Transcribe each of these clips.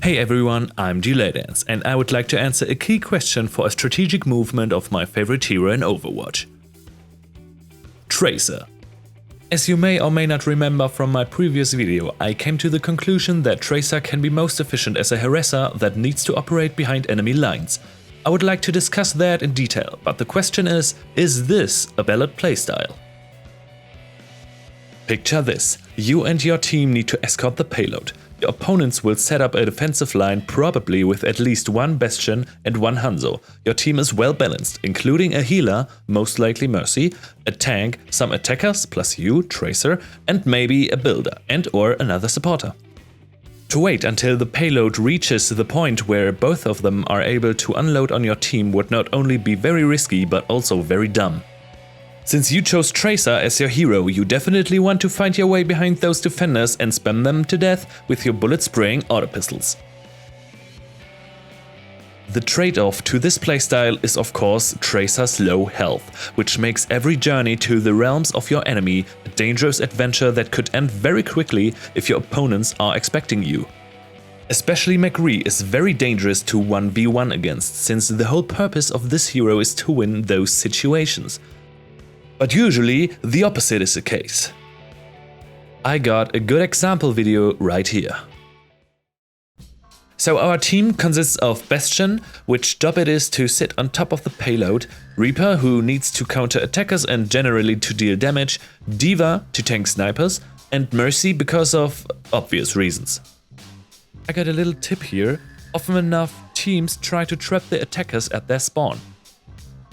Hey everyone, I'm Delaydance, and I would like to answer a key question for a strategic movement of my favorite hero in Overwatch. Tracer. As you may or may not remember from my previous video, I came to the conclusion that Tracer can be most efficient as a harasser that needs to operate behind enemy lines. I would like to discuss that in detail, but the question is this a valid playstyle? Picture this: you and your team need to escort the payload. Your opponents will set up a defensive line, probably with at least one Bastion and one Hanzo. Your team is well balanced, including a healer, most likely Mercy, a tank, some attackers plus you, Tracer, and maybe a builder and or another supporter. To wait until the payload reaches the point where both of them are able to unload on your team would not only be very risky but also very dumb. Since you chose Tracer as your hero, you definitely want to find your way behind those defenders and spam them to death with your bullet-spraying auto pistols. The trade-off to this playstyle is of course Tracer's low health, which makes every journey to the realms of your enemy a dangerous adventure that could end very quickly if your opponents are expecting you. Especially McCree is very dangerous to 1v1 against, since the whole purpose of this hero is to win those situations. But usually, the opposite is the case. I got a good example video right here. So our team consists of Bastion, which job it is to sit on top of the payload, Reaper, who needs to counter attackers and generally to deal damage, D.Va to tank snipers, and Mercy because of obvious reasons. I got a little tip here: often enough teams try to trap the attackers at their spawn.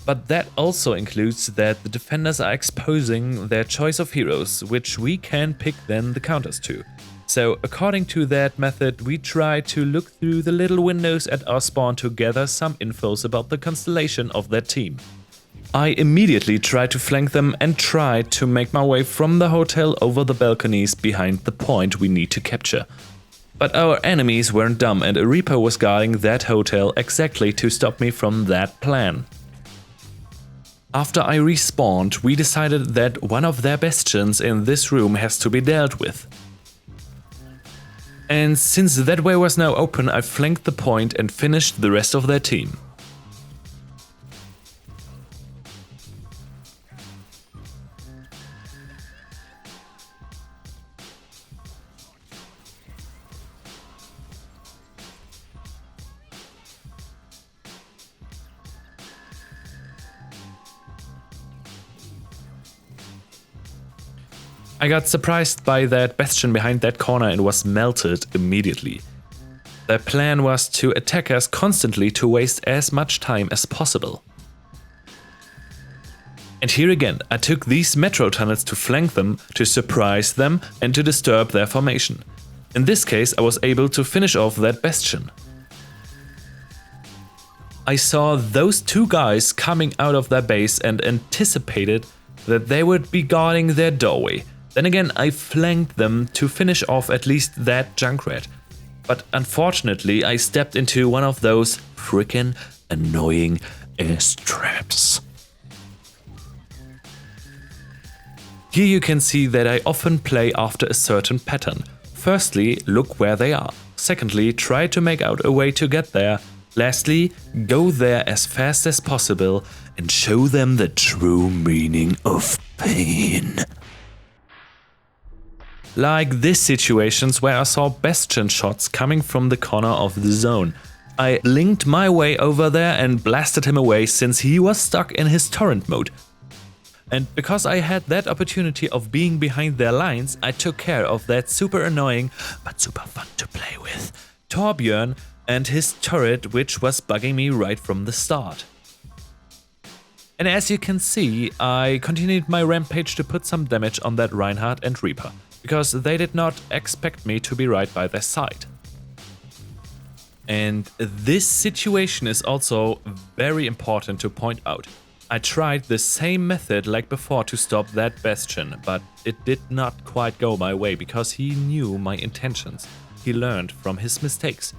But that also includes that the defenders are exposing their choice of heroes, which we can pick then the counters to. So according to that method, we try to look through the little windows at our spawn to gather some infos about the constellation of their team. I immediately try to flank them and try to make my way from the hotel over the balconies behind the point we need to capture. But our enemies weren't dumb, and a Reaper was guarding that hotel exactly to stop me from that plan. After I respawned, we decided that one of their bastions in this room has to be dealt with. And since that way was now open, I flanked the point and finished the rest of their team. I got surprised by that Bastion behind that corner and was melted immediately. Their plan was to attack us constantly to waste as much time as possible. And here again, I took these metro tunnels to flank them, to surprise them and to disturb their formation. In this case, I was able to finish off that Bastion. I saw those two guys coming out of their base and anticipated that they would be guarding their doorway. Then again, I flanked them to finish off at least that Junkrat. But unfortunately, I stepped into one of those frickin' annoying ass traps. Here you can see that I often play after a certain pattern. Firstly, look where they are. Secondly, try to make out a way to get there. Lastly, go there as fast as possible and show them the true meaning of pain. Like this situations where I saw Bastion shots coming from the corner of the zone. I linked my way over there and blasted him away since he was stuck in his torrent mode. And because I had that opportunity of being behind their lines, I took care of that super annoying but super fun to play with Torbjörn and his turret, which was bugging me right from the start. And as you can see, I continued my rampage to put some damage on that Reinhardt and Reaper, because they did not expect me to be right by their side. And this situation is also very important to point out. I tried the same method like before to stop that Bastion, but it did not quite go my way because he knew my intentions. He learned from his mistakes.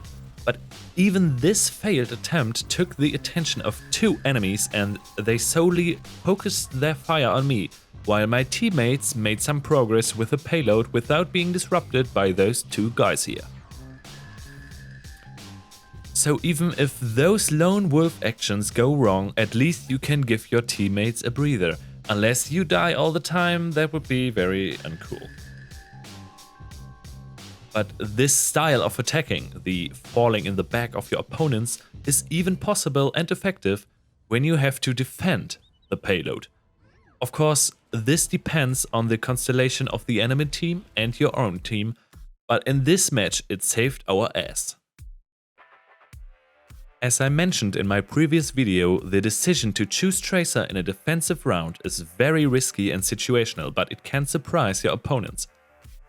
But even this failed attempt took the attention of two enemies and they solely focused their fire on me, while my teammates made some progress with the payload without being disrupted by those two guys here. So even if those lone wolf actions go wrong, at least you can give your teammates a breather. Unless you die all the time, that would be very uncool. But this style of attacking, the falling in the back of your opponents, is even possible and effective when you have to defend the payload. Of course, this depends on the constellation of the enemy team and your own team, but in this match it saved our ass. As I mentioned in my previous video, the decision to choose Tracer in a defensive round is very risky and situational, but it can surprise your opponents.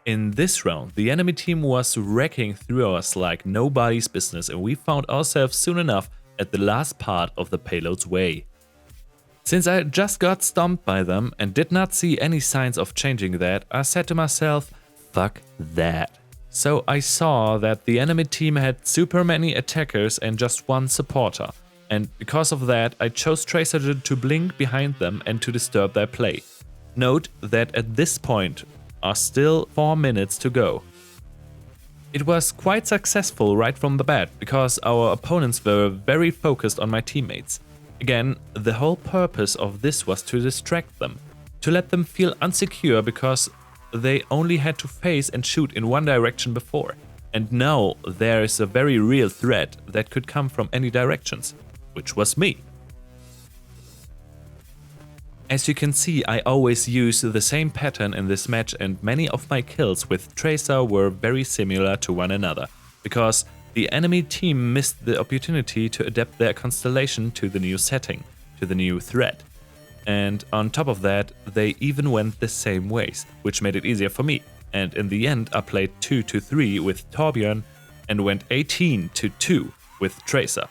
In this round, the enemy team was wrecking through us like nobody's business, and we found ourselves soon enough at the last part of the payload's way. Since I just got stomped by them and did not see any signs of changing that, I said to myself, fuck that. So I saw that the enemy team had super many attackers and just one supporter, and because of that I chose Tracer to blink behind them and to disturb their play. Note that at this point are still 4 minutes to go. It was quite successful right from the bat, because our opponents were very focused on my teammates. Again, the whole purpose of this was to distract them, to let them feel insecure because they only had to face and shoot in one direction before, and now there is a very real threat that could come from any directions, which was me. As you can see, I always use the same pattern in this match, and many of my kills with Tracer were very similar to one another, because the enemy team missed the opportunity to adapt their constellation to the new setting, to the new threat. And on top of that, they even went the same ways, which made it easier for me. And in the end, I played 2-3 with Torbjörn and went 18-2 with Tracer.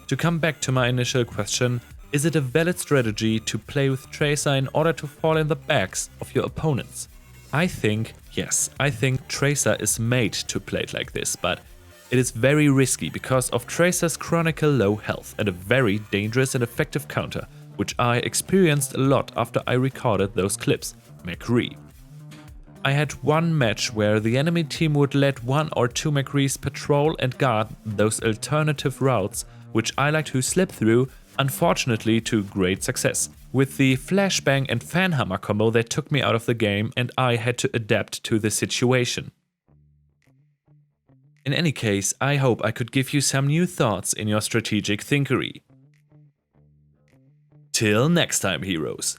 To come back to my initial question, is it a valid strategy to play with Tracer in order to fall in the backs of your opponents? I think yes, I think Tracer is made to play it like this, but it is very risky because of Tracer's chronicle low health and a very dangerous and effective counter, which I experienced a lot after I recorded those clips, McCree. I had one match where the enemy team would let 1 or 2 McCrees patrol and guard those alternative routes, which I like to slip through, unfortunately to great success. With the flashbang and fanhammer combo that took me out of the game, and I had to adapt to the situation. In any case, I hope I could give you some new thoughts in your strategic thinkery. Till next time, heroes.